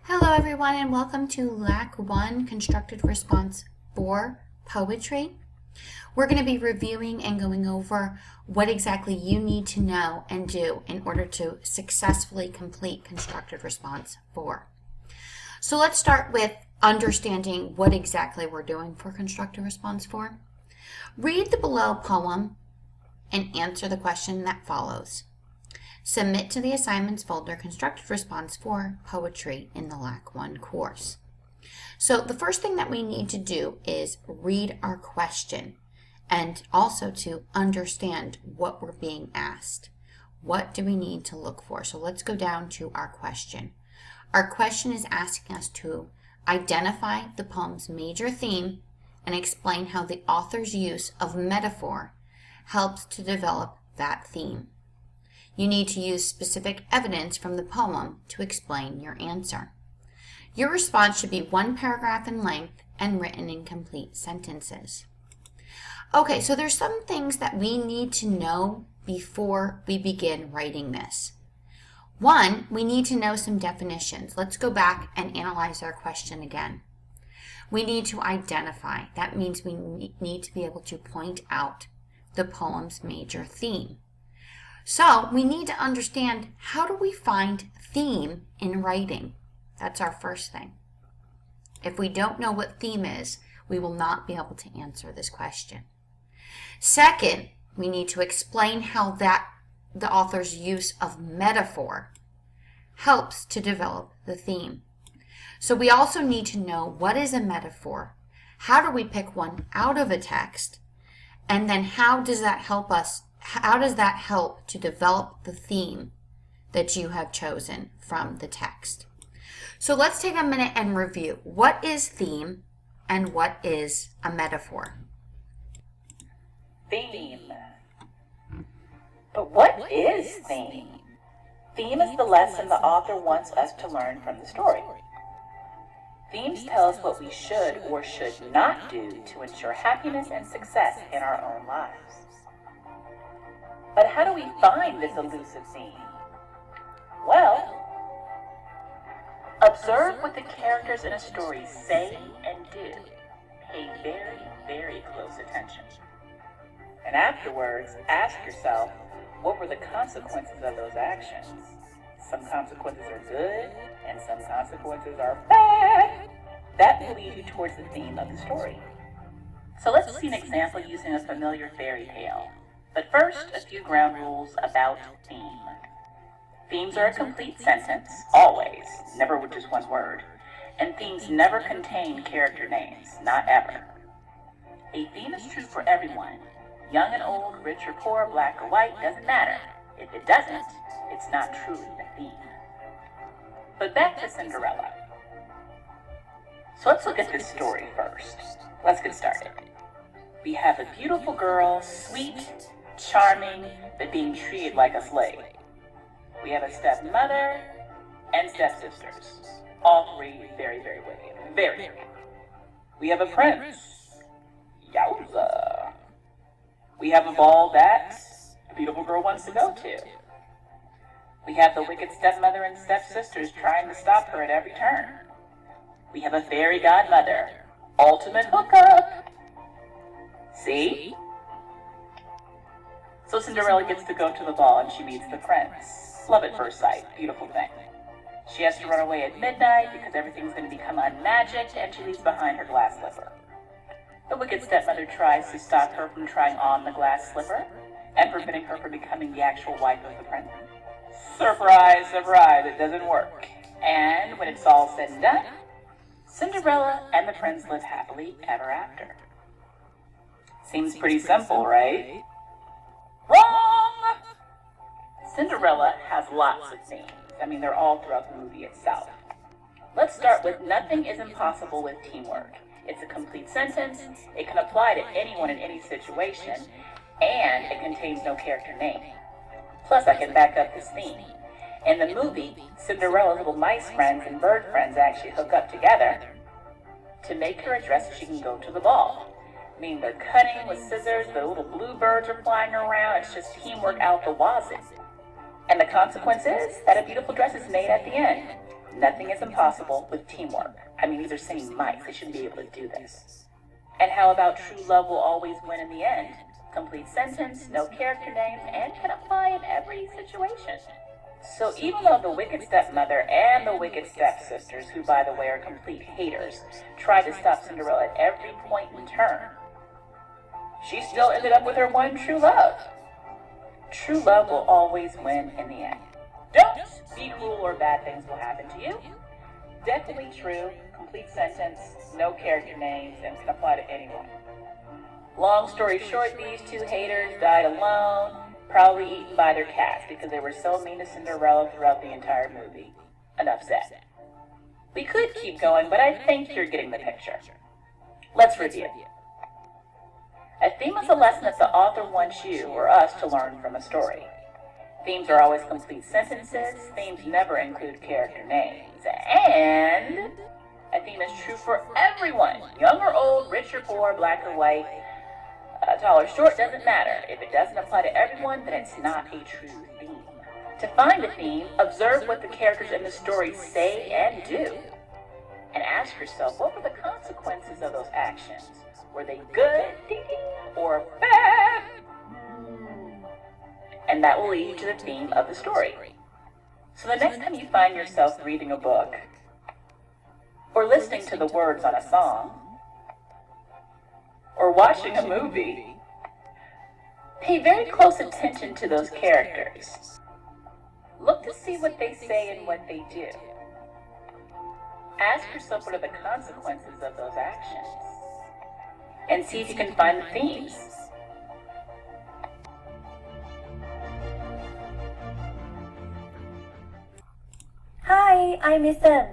Hello everyone and welcome to LAC 1 Constructed Response 4 Poetry. We're going to be reviewing and going over what exactly you need to know and do in order to successfully complete Constructed Response 4. So let's start with understanding what exactly we're doing for Constructed Response 4. Read the below poem and answer the question that follows. Submit to the assignments folder Constructed Response 4 Poetry in the LAC 1 course. So the first thing that we need to do is read our question and also to understand what we're being asked. What do we need to look for? So let's go down to our question. Our question is asking us to identify the poem's major theme and explain how the author's use of metaphor helps to develop that theme. You need to use specific evidence from the poem to explain your answer. Your response should be 1 paragraph in length and written in complete sentences. Okay, so there's some things that we need to know before we begin writing this. 1, we need to know some definitions. Let's go back and analyze our question again. We need to identify. That means we need to be able to point out the poem's major theme. So we need to understand, how do we find theme in writing? That's our first thing. If we don't know what theme is, we will not be able to answer this question. Second, we need to explain how the author's use of metaphor helps to develop the theme. So we also need to know, what is a metaphor? How do we pick one out of a text? And then how does that help to develop the theme that you have chosen from the text? So let's take a minute and review. What is theme and what is a metaphor? Theme. But what is theme? Theme is the lesson the author wants us to learn from the story. Themes tell us what we should or should not do to ensure happiness and success in our own lives. But how do we find this elusive theme? Well, observe what the characters in a story say and do. Pay very, very close attention. And afterwards, ask yourself, what were the consequences of those actions? Some consequences are good, and some consequences are bad. That will lead you towards the theme of the story. So let's see an example using a familiar fairy tale. But first, a few ground rules about theme. Themes are a complete sentence, always, never with just one word. And themes never contain character names, not ever. A theme is true for everyone. Young and old, rich or poor, black or white, doesn't matter. If it doesn't, it's not truly a theme. But back to Cinderella. So let's look at this story first. Let's get started. We have a beautiful girl, sweet, charming, but being treated like a slave. We have a stepmother and stepsisters. All three very, very wicked. Very, very wicked. We have a prince. Yowza. We have a ball that the beautiful girl wants to go to. We have the wicked stepmother and stepsisters trying to stop her at every turn. We have a fairy godmother. Ultimate hookup. See? So Cinderella gets to go to the ball and she meets the prince. Love at first sight, beautiful thing. She has to run away at midnight because everything's going to become unmagicked, and she leaves behind her glass slipper. The wicked stepmother tries to stop her from trying on the glass slipper and preventing her from becoming the actual wife of the prince. Surprise, surprise, it doesn't work. And when it's all said and done, Cinderella and the prince live happily ever after. Seems pretty simple, right? Wrong! Cinderella has lots of themes. They're all throughout the movie itself. Let's start with nothing is impossible with teamwork. It's a complete sentence, it can apply to anyone in any situation, and it contains no character name. Plus, I can back up this theme. In the movie, Cinderella's little mice friends and bird friends actually hook up together to make her a dress so she can go to the ball. They're cutting with scissors, the little blue birds are flying around, it's just teamwork out the wazoo. And the consequence is that a beautiful dress is made at the end. Nothing is impossible with teamwork. I mean, these are singing mice. They should be able to do this. And how about true love will always win in the end? Complete sentence, no character names, and can apply in every situation. So even though the wicked stepmother and the wicked stepsisters, who by the way are complete haters, tried to stop Cinderella at every point in turn, she still ended up with her one true love. True love will always win in the end. Don't be cruel or bad things will happen to you. Definitely true, complete sentence, no character names, and can apply to anyone. Long story short, these two haters died alone, probably eaten by their cats because they were so mean to Cinderella throughout the entire movie. Enough said. We could keep going, but I think you're getting the picture. Let's review. A theme is a lesson that the author wants you or us to learn from a story. Themes are always complete sentences. Themes never include character names. And a theme is true for everyone, young or old, rich or poor, black or white, tall or short, doesn't matter. If it doesn't apply to everyone, then it's not a true theme. To find a theme, observe what the characters in the story say and do. And ask yourself, what were the consequences of those actions? Were they good, ding, ding, or bad? And that will lead you to the theme of the story. So the next time you find yourself reading a book, or listening to the words on a song, or watching a movie, pay very close attention to those characters. Look to see what they say and what they do. Ask yourself what are the consequences of those actions, and see if you can find the themes. Hi, I'm Miss M.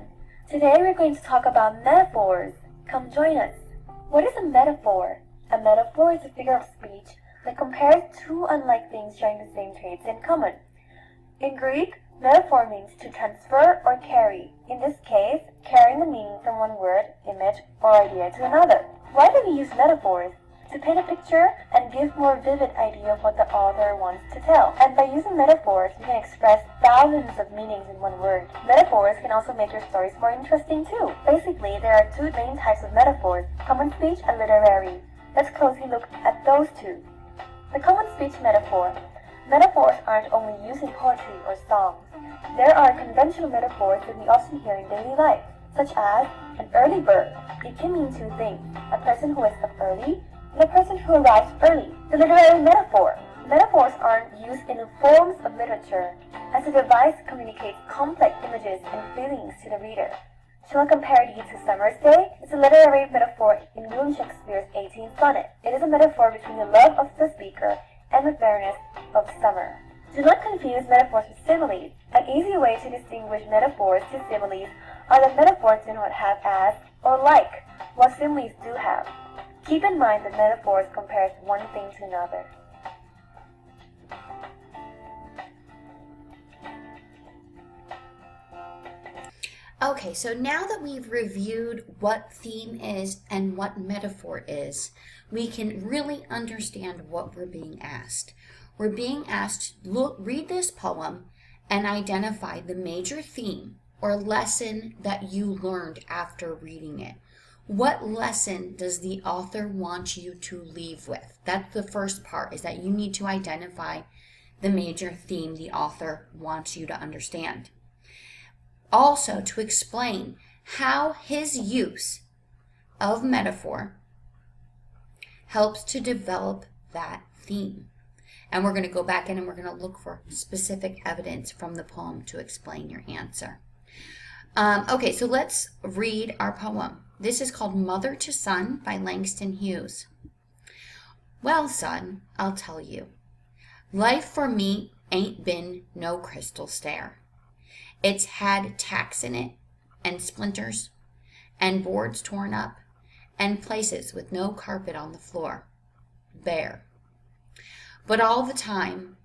Today we're going to talk about metaphors. Come join us. What is a metaphor? A metaphor is a figure of speech that compares two unlike things sharing the same traits in common. In Greek, metaphor means to transfer or carry. In this case, carrying the meaning from one word, image, or idea to another. Why do we use metaphors? To paint a picture and give more vivid idea of what the author wants to tell. And by using metaphors, we can express thousands of meanings in one word. Metaphors can also make your stories more interesting too. Basically, there are two main types of metaphors, common speech and literary. Let's closely look at those two. The common speech metaphor. Metaphors aren't only used in poetry or songs. There are conventional metaphors that we often hear in daily life, such as an early bird. It can mean two things, a person who wakes up early and a person who arrives early. The literary metaphor. Metaphors aren't used in the forms of literature, as the device communicates complex images and feelings to the reader. Shall I compare it to Summer's Day? It's a literary metaphor in William Shakespeare's 18th sonnet. It is a metaphor between the love of the speaker and the fairness of summer. Do not confuse metaphors with similes. An easy way to distinguish metaphors to similes are that metaphors do not have as or like what similes do have. Keep in mind that metaphors compares one thing to another. Okay, so now that we've reviewed what theme is and what metaphor is, we can really understand what we're being asked. We're being asked to read this poem and identify the major theme or lesson that you learned after reading it. What lesson does the author want you to leave with? That's the first part, is that you need to identify the major theme the author wants you to understand. Also, to explain how his use of metaphor helps to develop that theme. And we're going to go back in and we're going to look for specific evidence from the poem to explain your answer. Okay, so let's read our poem. This is called Mother to Son by Langston Hughes. Well, son, I'll tell you. Life for me ain't been no crystal stair. It's had tacks in it, and splinters, and boards torn up, and places with no carpet on the floor. Bare. But all the time,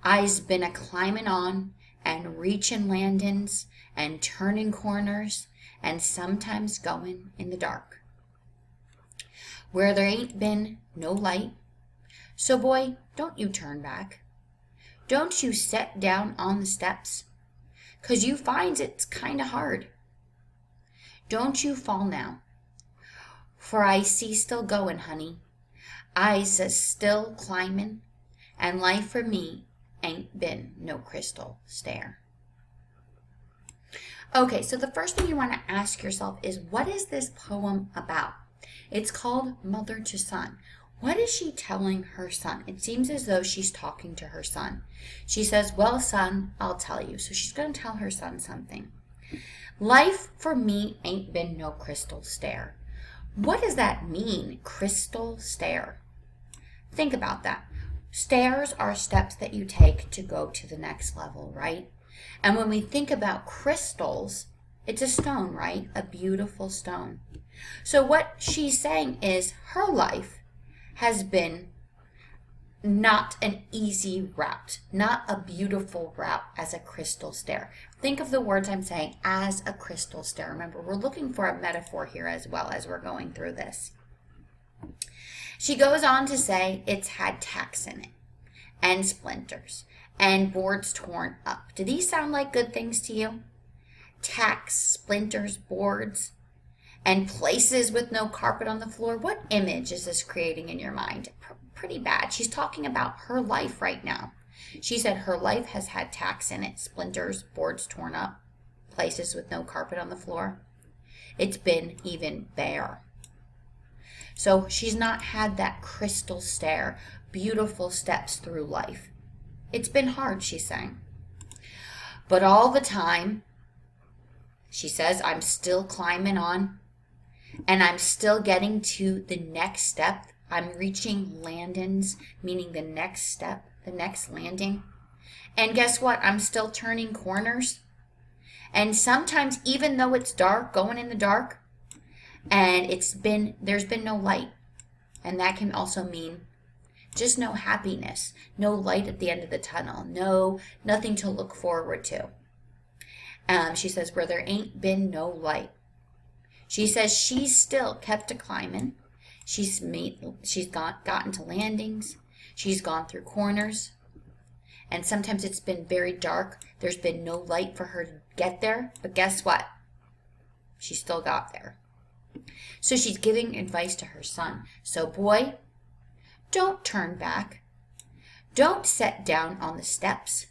I's been a climbin' on, and reachin' landin's, and turnin' corners, and sometimes goin' in the dark, where there ain't been no light. So, boy, don't you turn back. Don't you set down on the steps, because you find it's kind of hard. Don't you fall now, for I's still going, honey. I's still climbing, and life for me ain't been no crystal stair. Okay, so the first thing you want to ask yourself is, what is this poem about? It's called Mother to Son. What is she telling her son? It seems as though she's talking to her son. She says, well, son, I'll tell you. So she's going to tell her son something. Life for me ain't been no crystal stair. What does that mean, crystal stair? Think about that. Stairs are steps that you take to go to the next level, right? And when we think about crystals, it's a stone, right? A beautiful stone. So what she's saying is her life has been not an easy route, not a beautiful route as a crystal stair. Think of the words I'm saying as a crystal stair. Remember, we're looking for a metaphor here as well as we're going through this. She goes on to say it's had tacks in it and splinters and boards torn up. Do these sound like good things to you? Tacks, splinters, boards, and places with no carpet on the floor. What image is this creating in your mind? Pretty bad. She's talking about her life right now. She said her life has had tacks in it, splinters, boards torn up, places with no carpet on the floor. It's been even bare. So she's not had that crystal stair, beautiful steps through life. It's been hard, she's saying. But all the time, she says, I'm still climbing on, and I'm still getting to the next step. I'm reaching landings, meaning the next step, the next landing. And guess what? I'm still turning corners. And sometimes, even though it's dark, going in the dark, and there's been no light. And that can also mean just no happiness, no light at the end of the tunnel, nothing to look forward to. She says, where there ain't been no light. She says she's still kept a climbing. She's gotten to landings. She's gone through corners. And sometimes it's been very dark. There's been no light for her to get there. But guess what? She still got there. So she's giving advice to her son. So boy, don't turn back. Don't sit down on the steps.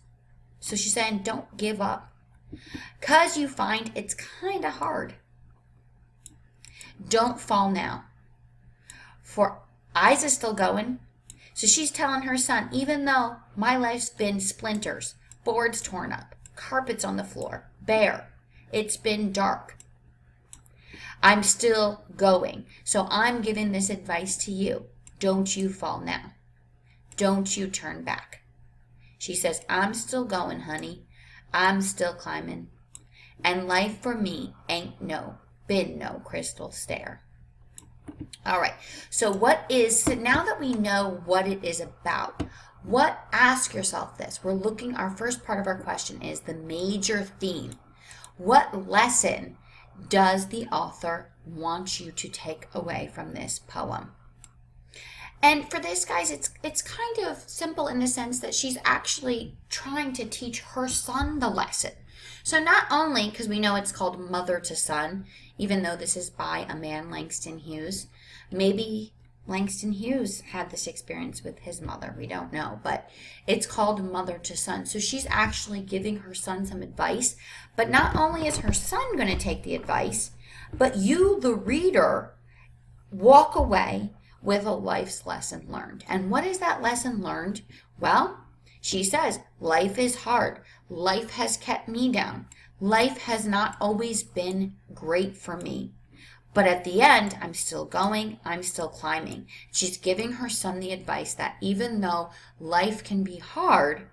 So she's saying don't give up. 'Cause you find it's kind of hard. Don't fall now. For I's is still going. So she's telling her son, even though my life's been splinters, boards torn up, carpets on the floor, bare, it's been dark, I'm still going. So I'm giving this advice to you. Don't you fall now. Don't you turn back. She says, I'm still going, honey. I'm still climbing. And life for me ain't been no crystal stair. All right. So now that we know what it is about, ask yourself this. Our first part of our question is the major theme. What lesson does the author want you to take away from this poem? And for this, guys, it's kind of simple in the sense that she's actually trying to teach her son the lesson. So not only, because we know it's called Mother to Son, even though this is by a man, Langston Hughes. Maybe Langston Hughes had this experience with his mother. We don't know, but it's called Mother to Son. So she's actually giving her son some advice. But not only is her son going to take the advice, but you, the reader, walk away with a life's lesson learned. And what is that lesson learned? Well, she says, life is hard. Life has kept me down. Life has not always been great for me. But at the end, I'm still going, I'm still climbing. She's giving her son the advice that even though life can be hard,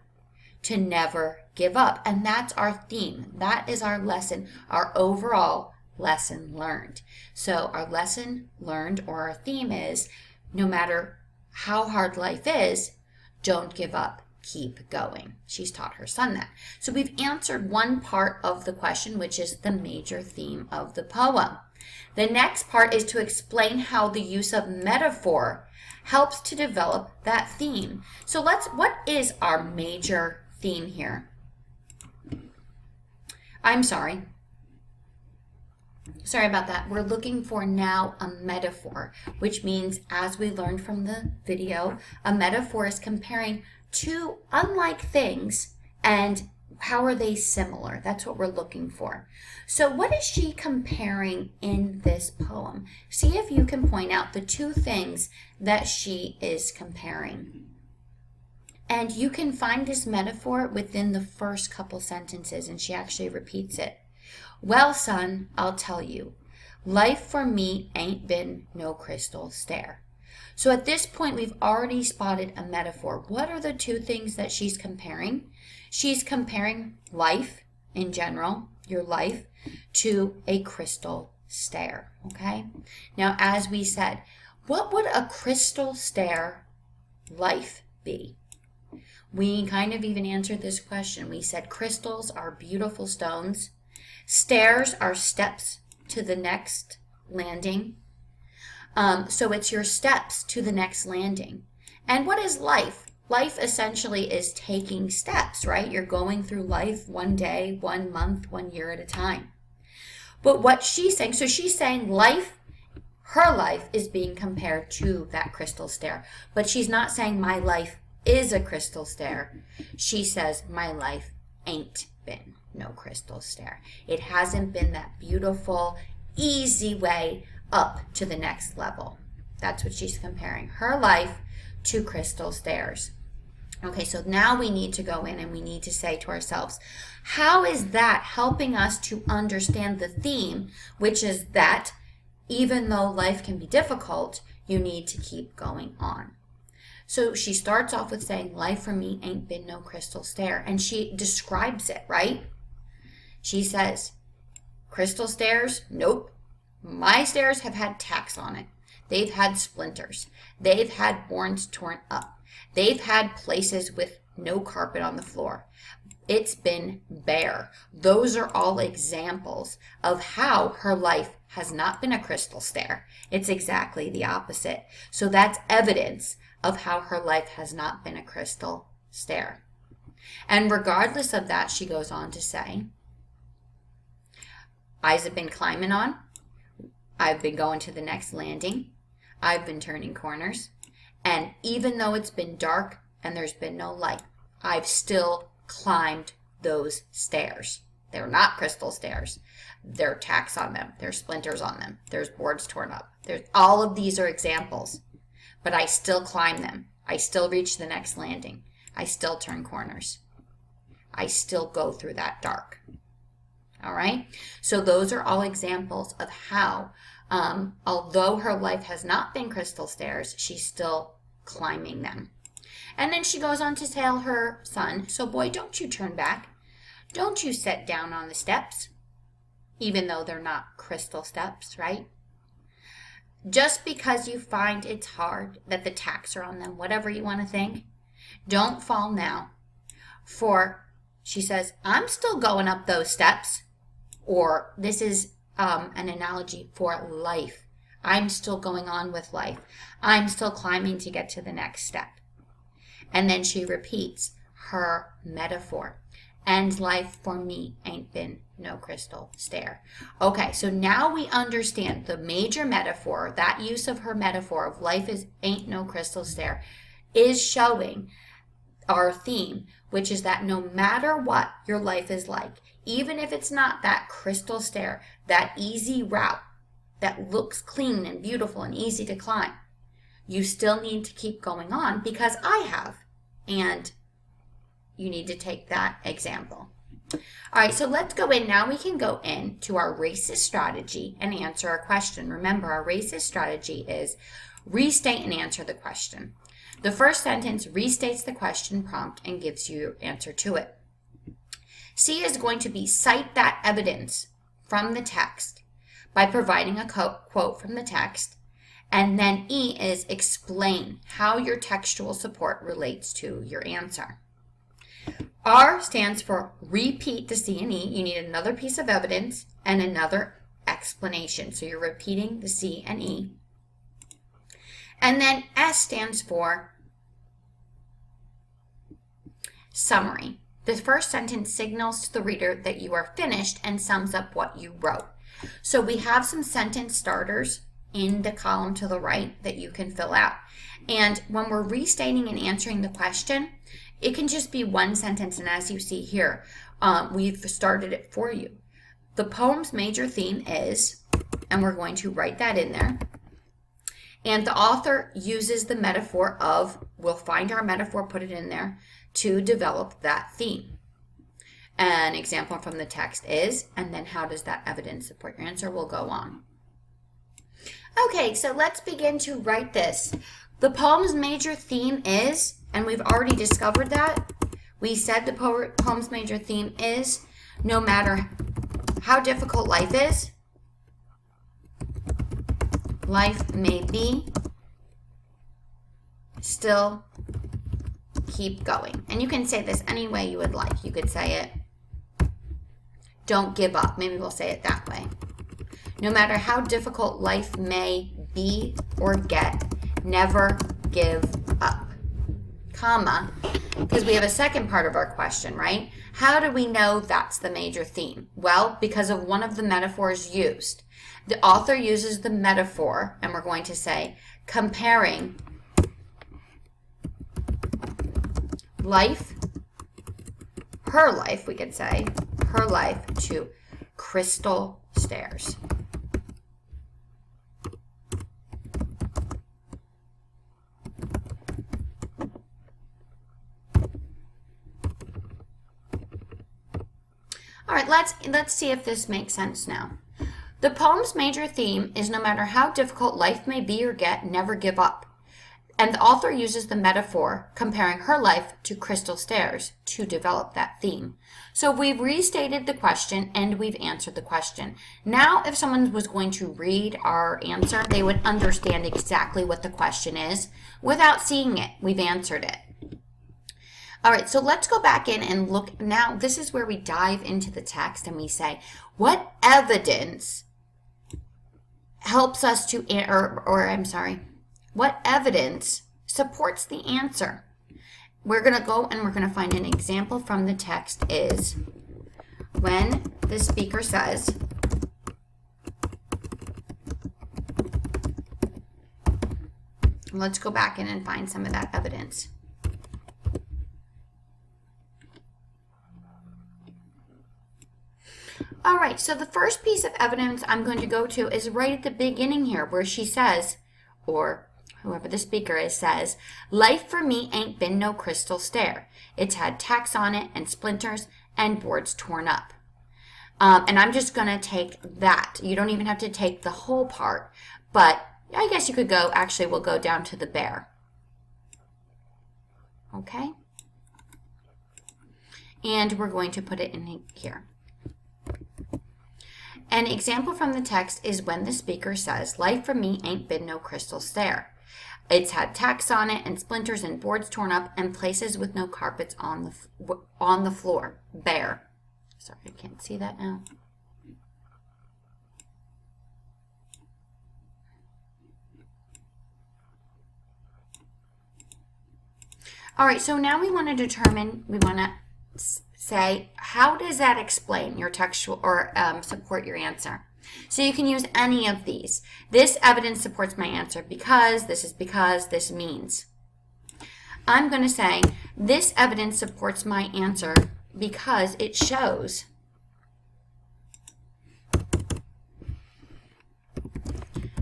to never give up. And that's our theme. That is our lesson, our overall lesson learned. So our lesson learned, or our theme is, no matter how hard life is, don't give up. Keep going. She's taught her son that. So we've answered one part of the question, which is the major theme of the poem. The next part is to explain how the use of metaphor helps to develop that theme. So what is our major theme here? I'm sorry. Sorry about that. We're looking for now a metaphor, which means, as we learned from the video, a metaphor is comparing two unlike things and how are they similar? That's what we're looking for. So what is she comparing in this poem? See if you can point out the two things that she is comparing. And you can find this metaphor within the first couple sentences, and she actually repeats it. Well, son, I'll tell you, life for me ain't been no crystal stair. So at this point, we've already spotted a metaphor. What are the two things that she's comparing? She's comparing life in general, your life, to a crystal stair, okay? Now, as we said, what would a crystal stair life be? We kind of even answered this question. We said crystals are beautiful stones. Stairs are steps to the next landing. So it's your steps to the next landing. And what is life? Life essentially is taking steps, right? You're going through life one day, 1 month, 1 year at a time. But what she's saying, so she's saying life, her life is being compared to that crystal stair. But she's not saying my life is a crystal stair. She says my life ain't been no crystal stair. It hasn't been that beautiful, easy way up to the next level. That's what she's comparing her life to crystal stairs. Okay, so now we need to go in and we need to say to ourselves, how is that helping us to understand the theme, which is that even though life can be difficult, you need to keep going on. So she starts off with saying, life for me ain't been no crystal stair. And she describes it, right? She says, crystal stairs? Nope. My stairs have had tacks on it. They've had splinters. They've had boards torn up. They've had places with no carpet on the floor. It's been bare. Those are all examples of how her life has not been a crystal stair. It's exactly the opposite. So that's evidence of how her life has not been a crystal stair. And regardless of that, she goes on to say, I've been climbing on. I've been going to the next landing. I've been turning corners. And even though it's been dark and there's been no light, I've still climbed those stairs. They're not crystal stairs. There are tacks on them. There's splinters on them. There's boards torn up. All of these are examples. But I still climb them. I still reach the next landing. I still turn corners. I still go through that dark. All right? So those are all examples of how, although her life has not been crystal stairs, she's still climbing them. And then she goes on to tell her son, so boy, don't you turn back. Don't you sit down on the steps, even though they're not crystal steps, right? Just because you find it's hard, that the tacks are on them, whatever you want to think, don't fall now. For, she says, I'm still going up those steps. Or this is an analogy for life. I'm still going on with life. I'm still climbing to get to the next step. And then she repeats her metaphor. And life for me ain't been no crystal stair. Okay, so now we understand the major metaphor, that use of her metaphor of life ain't no crystal stair, is showing our theme, which is that no matter what your life is like, even if it's not that crystal stair, that easy route that looks clean and beautiful and easy to climb, you still need to keep going on because I have. And you need to take that example. All right, so let's go in. Now we can go in to our racist strategy and answer a question. Remember, our racist strategy is restate and answer the question. The first sentence restates the question prompt and gives you your answer to it. C is going to be cite that evidence from the text by providing a quote from the text. And then E is explain how your textual support relates to your answer. R stands for repeat the C and E. You need another piece of evidence and another explanation. So you're repeating the C and E. And then S stands for summary. The first sentence signals to the reader that you are finished and sums up what you wrote. So we have some sentence starters in the column to the right that you can fill out. And when we're restating and answering the question, it can just be one sentence, and as you see here, we've started it for you. The poem's major theme is, and we're going to write that in there, and the author uses the metaphor of, we'll find our metaphor, put it in there, to develop that theme. An example from the text is, and then how does that evidence support your answer? We'll go on. Okay, so let's begin to write this. The poem's major theme is, and we've already discovered that. We said the poem's major theme is, no matter how difficult life is, life may be, still keep going. And you can say this any way you would like. You could say it, don't give up. Maybe we'll say it that way. No matter how difficult life may be or get, never give up. Comma, because we have a second part of our question, right? How do we know that's the major theme? Well, because of one of the metaphors used. The author uses the metaphor, and we're going to say, comparing life, her life, we could say, her life to crystal stairs. All right, let's see if this makes sense now. The poem's major theme is no matter how difficult life may be or get, never give up. And the author uses the metaphor comparing her life to crystal stairs to develop that theme. So we've restated the question and we've answered the question. Now, if someone was going to read our answer, they would understand exactly what the question is without seeing it. We've answered it. All right, so let's go back in and look. Now, this is where we dive into the text and we say, what evidence helps us to, what evidence supports the answer? We're going to go and we're going to find an example from the text is when the speaker says, let's go back in and find some of that evidence. All right, so the first piece of evidence I'm going to go to is right at the beginning here where she says, or whoever the speaker is says, life for me ain't been no crystal stair. It's had tacks on it and splinters and boards torn up. And I'm just going to take that. You don't even have to take the whole part, but I guess you could go, actually we'll go down to the bear. Okay? And we're going to put it in here. An example from the text is when the speaker says, life for me ain't been no crystal stair. It's had tacks on it and splinters and boards torn up and places with no carpets on the floor. Bare. Sorry, I can't see that now. All right, so now we want to determine, we want to say, how does that explain your textual or support your answer? So you can use any of these. This evidence supports my answer because, this means. I'm going to say, this evidence supports my answer because it shows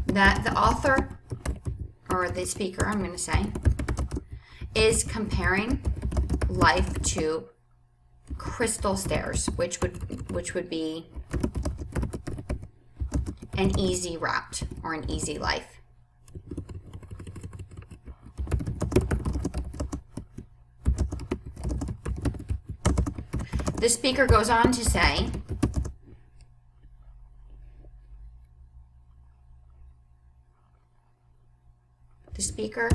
that the author, or the speaker, I'm going to say, is comparing life to crystal stairs, which would be an easy route or an easy life. The speaker goes on to say, the speaker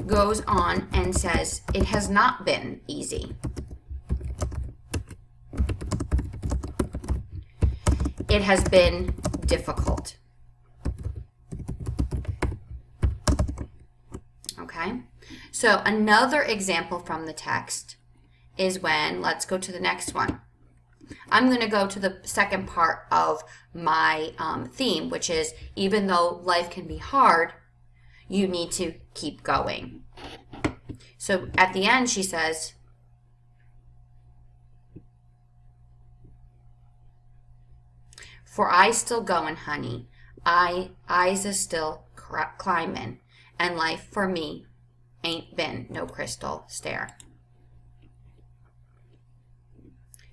goes on and says, it has not been easy. It has been difficult. Okay, so another example from the text is when, let's go to the next one. I'm going to go to the second part of my theme, which is even though life can be hard, you need to keep going. So at the end, she says, for I still going, honey. Eyes is still climbing, and life for me ain't been no crystal stair.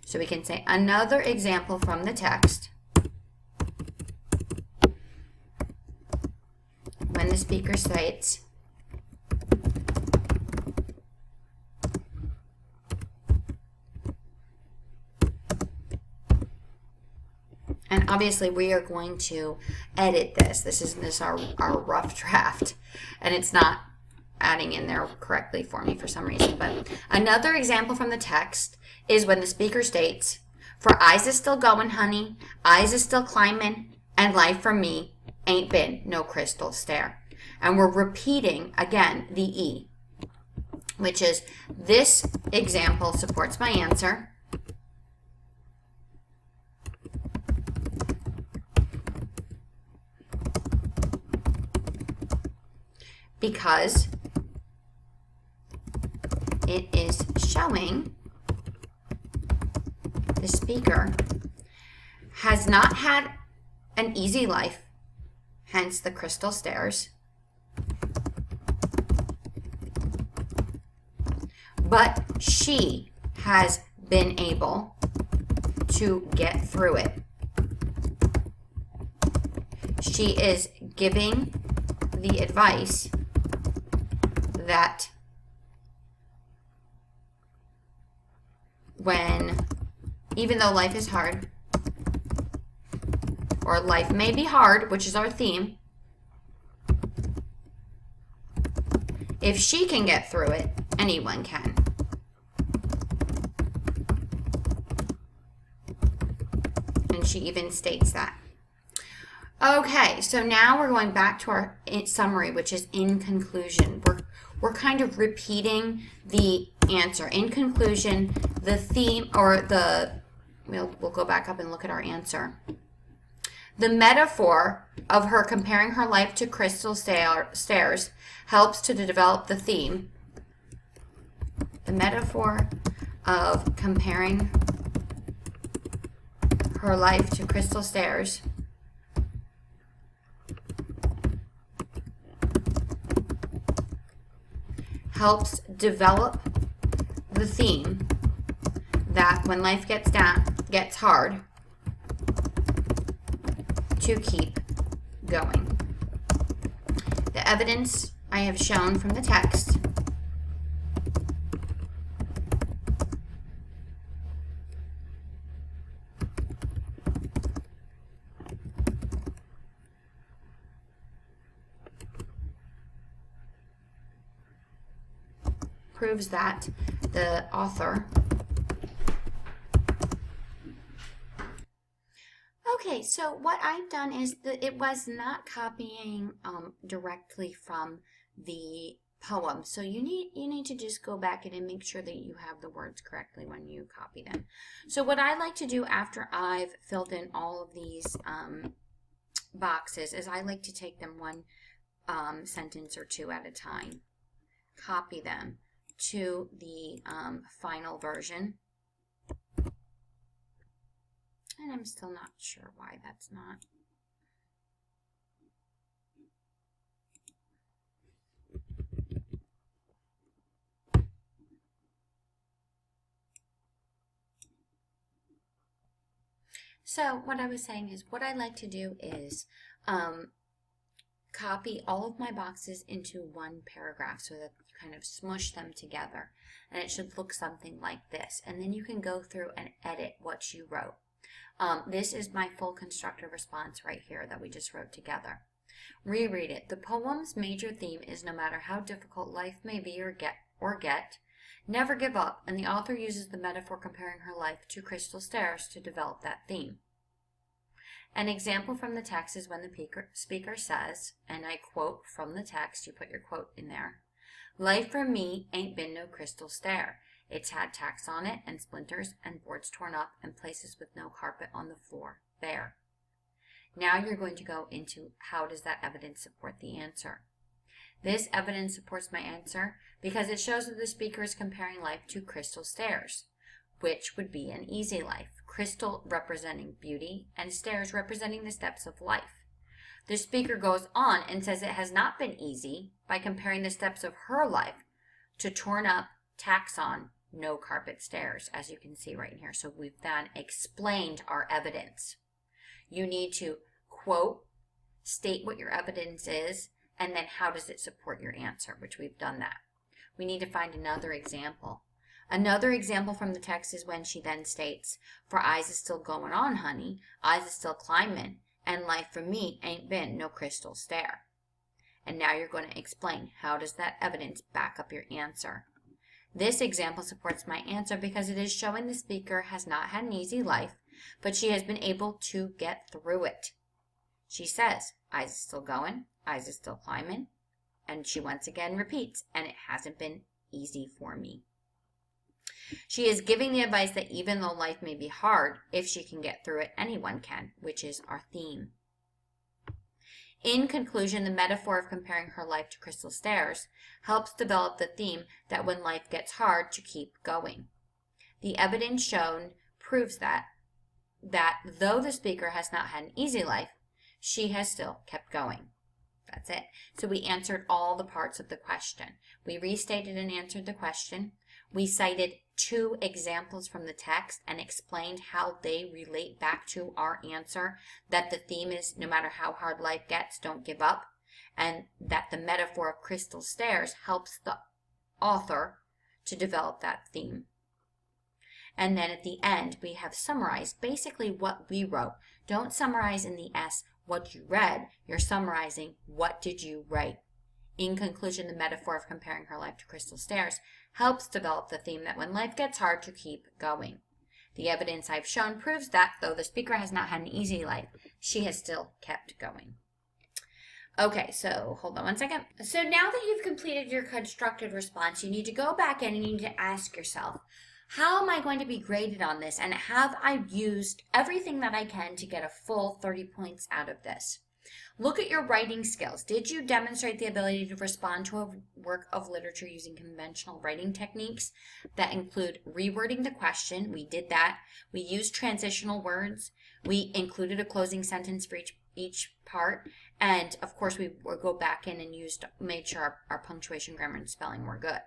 So we can say another example from the text. When the speaker states, and obviously we are going to edit this. This is our rough draft, and it's not adding in there correctly for me for some reason. But another example from the text is when the speaker states, for eyes is still going, honey, eyes is still climbing, and life for me ain't been no crystal stair. And we're repeating, again, the E, which is this example supports my answer. Because it is showing the speaker has not had an easy life, hence the crystal stairs, but she has been able to get through it. She is giving the advice that even though life is hard, or life may be hard, which is our theme, if she can get through it, anyone can. And she even states that. Okay, so now we're going back to our summary, which is in conclusion. We're kind of repeating the answer. In conclusion, the theme, or we'll go back up and look at our answer. The metaphor of her comparing her life to crystal stairs helps to develop the theme. The metaphor of comparing her life to crystal stairs helps develop the theme that when life gets hard, to keep going. The evidence I have shown from the text proves that the author. Okay, so what I've done is that it was not copying directly from the poem. So you need to just go back in and make sure that you have the words correctly when you copy them. So what I like to do after I've filled in all of these boxes is I like to take them one sentence or two at a time, copy them to the final version. And I'm still not sure why that's not. So what I was saying is what I like to do is copy all of my boxes into one paragraph so that you kind of smush them together. And it should look something like this. And then you can go through and edit what you wrote. This is my full constructive response right here that we just wrote together. Reread it. The poem's major theme is no matter how difficult life may be or get, never give up, and the author uses the metaphor comparing her life to crystal stairs to develop that theme. An example from the text is when the speaker says, and I quote from the text, you put your quote in there, "Life for me ain't been no crystal stair. It's had tacks on it and splinters and boards torn up and places with no carpet on the floor. There. Now you're going to go into how does that evidence support the answer. This evidence supports my answer because it shows that the speaker is comparing life to crystal stairs, which would be an easy life. Crystal representing beauty and stairs representing the steps of life. The speaker goes on and says it has not been easy by comparing the steps of her life to torn up, tacks on, no carpet stairs, as you can see right here. So we've then explained our evidence. You need to quote, state what your evidence is, and then how does it support your answer, which we've done that. We need to find another example. Another example from the text is when she then states, for eyes is still going on, honey, eyes is still climbing, and life for me ain't been no crystal stair. And now you're going to explain how does that evidence back up your answer. This example supports my answer because it is showing the speaker has not had an easy life, but she has been able to get through it. She says, eyes is still going, eyes is still climbing, and she once again repeats, and it hasn't been easy for me. She is giving the advice that even though life may be hard, if she can get through it, anyone can, which is our theme. In conclusion, the metaphor of comparing her life to crystal stairs helps develop the theme that when life gets hard, to keep going. The evidence shown proves that though the speaker has not had an easy life, she has still kept going. That's it. So we answered all the parts of the question. We restated and answered the question. We cited 2 examples from the text and explained how they relate back to our answer, that the theme is no matter how hard life gets, don't give up, and that the metaphor of crystal stairs helps the author to develop that theme. And then at the end, we have summarized basically what we wrote. Don't summarize in the S what you read. You're summarizing what did you write. In conclusion, the metaphor of comparing her life to crystal stairs helps develop the theme that when life gets hard, to keep going. The evidence I've shown proves that though the speaker has not had an easy life, she has still kept going. Okay, so hold on one second. So now that you've completed your constructed response, you need to go back in and you need to ask yourself, how am I going to be graded on this? And have I used everything that I can to get a full 30 points out of this? Look at your writing skills. Did you demonstrate the ability to respond to a work of literature using conventional writing techniques that include rewording the question? We did that. We used transitional words. We included a closing sentence for each part. And of course, we would go back in and made sure our punctuation, grammar, and spelling were good.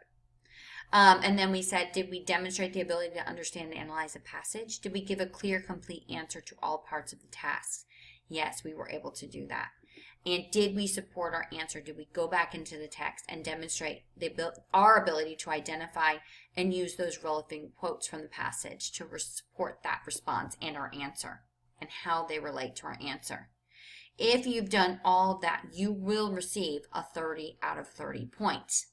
And then we said, did we demonstrate the ability to understand and analyze a passage? Did we give a clear, complete answer to all parts of the task? Yes, we were able to do that. And did we support our answer? Did we go back into the text and demonstrate our ability to identify and use those relevant quotes from the passage to support that response and our answer and how they relate to our answer? If you've done all of that, you will receive a 30 out of 30 points.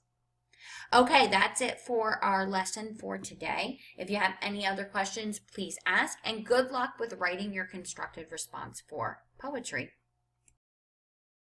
Okay, that's it for our lesson for today. If you have any other questions, please ask, and good luck with writing your constructed response for poetry.